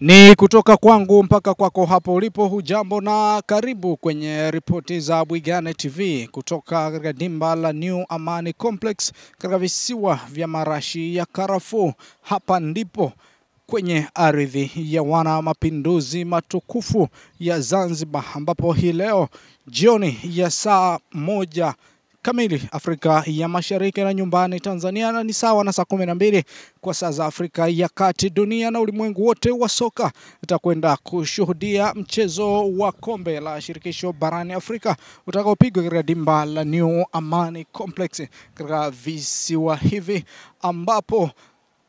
Ni kutoka kwangu mpaka kwako hapo ulipo. Hujambo na karibu kwenye ripoti za Bwigane TV kutoka katika dimba la New Amani Complex katika visiwa vya marashi ya karafuu. Hapa ndipo kwenye ardhi ya wana mapinduzi matukufu ya Zanzibar, ambapo hii leo jioni ya saa 1 kamili Afrika ya Mashariki na nyumbani Tanzania, na ni sawa na saa 12 kwa saa za Afrika ya Kati. Dunia na ulimwengu wote wa soka utakwenda kushuhudia mchezo wa kombe la shirikisho barani Afrika utakaopigwa katika dimba la New Amani Complex katika visiwa hivi, ambapo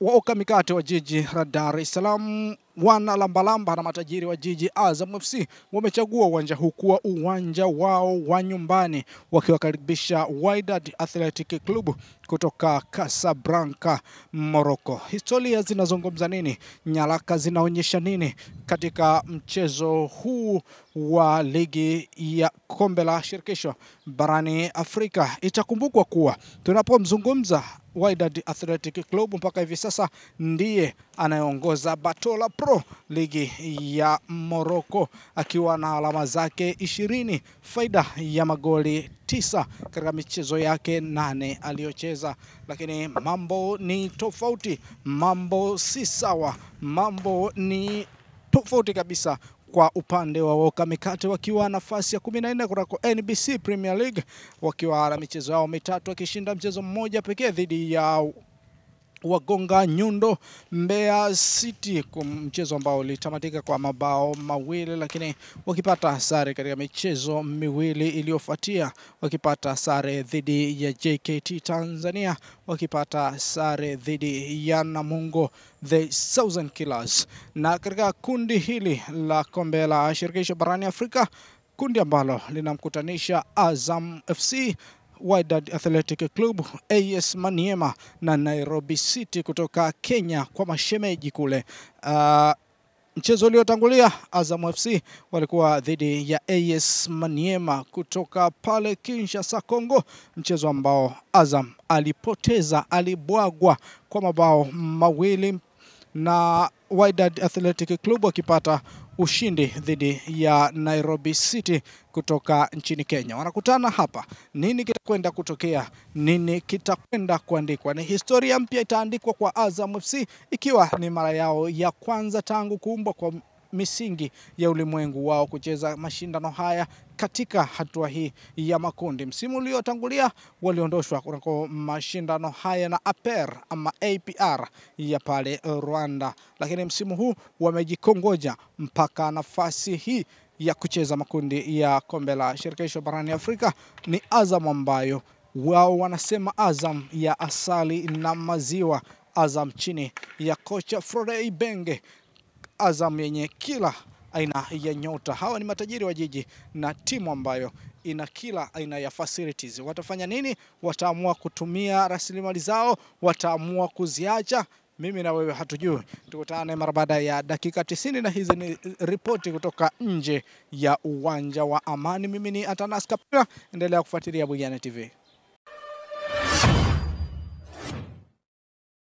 waoka mikate wa jiji la Dar es Salaam, wana lambalamba na matajiri wa jiji Azam FC wamechagua uwanja huu kuwa uwanja wao wa nyumbani, wakiwakaribisha Wydad Athletic Club kutoka Casablanca, Morocco. Historia zinazungumza nini? Nyaraka zinaonyesha nini katika mchezo huu wa ligi ya kombe la shirikisho barani Afrika? Itakumbukwa kuwa tunapomzungumza Wydad Athletic Club mpaka hivi sasa ndiye anayeongoza Batola Pro ligi ya Morocco akiwa na alama zake 20, faida ya magoli 9 katika michezo yake 8 aliyocheza. Lakini mambo ni tofauti, mambo si sawa, mambo ni tofauti kabisa kwa upande wa waoka mikate, wakiwa nafasi ya 14 kutoka NBC Premier League, wakiwa na michezo yao 3 wakishinda mchezo mmoja pekee dhidi ya wagonga nyundo Mbeya City, kwa mchezo ambao ulitamatika kwa mabao 2, lakini wakipata sare katika michezo 2 iliyofuatia, wakipata sare dhidi ya JKT Tanzania, wakipata sare dhidi ya Namungo the Southern Killers. Na katika kundi hili la kombe la shirikisho barani Afrika, kundi ambalo linamkutanisha Azam FC, Wydad Athletic Club, AS Maniema na Nairobi City kutoka Kenya kwa mashemeji kule. Mchezo uliotangulia Azam FC walikuwa dhidi ya AS Maniema kutoka pale Kinshasa, Kongo, mchezo ambao Azam alipoteza, alibwagwa kwa mabao 2, na Wydad Athletic Club wakipata ushindi dhidi ya Nairobi City kutoka nchini Kenya. Wanakutana hapa. Nini kitakwenda kutokea? Nini kitakwenda kuandikwa? Ni historia mpya itaandikwa kwa Azam FC, ikiwa ni mara yao ya kwanza tangu kuumbwa kwa misingi ya ulimwengu wao kucheza mashindano haya katika hatua hii ya makundi. Msimu uliotangulia waliondoshwa kwa mashindano haya na APR ya pale Rwanda, lakini msimu huu wamejikongoja mpaka nafasi hii ya kucheza makundi ya kombe la shirikisho barani Afrika. Ni Azam ambayo wao wanasema Azam ya asali na maziwa, Azam chini ya kocha Frode Ibenge, Azam yenye kila aina ya nyota. Hawa ni matajiri wa jiji na timu ambayo ina kila aina ya facilities. Watafanya nini? Wataamua kutumia rasilimali zao, wataamua kuziacha. Mimi na wewe hatujui. Tukutane mara baada ya dakika 90, na hizi ni ripoti kutoka nje ya uwanja wa Amani. Mimi ni Atanas Kapira, endelea kufuatilia Bwigane TV.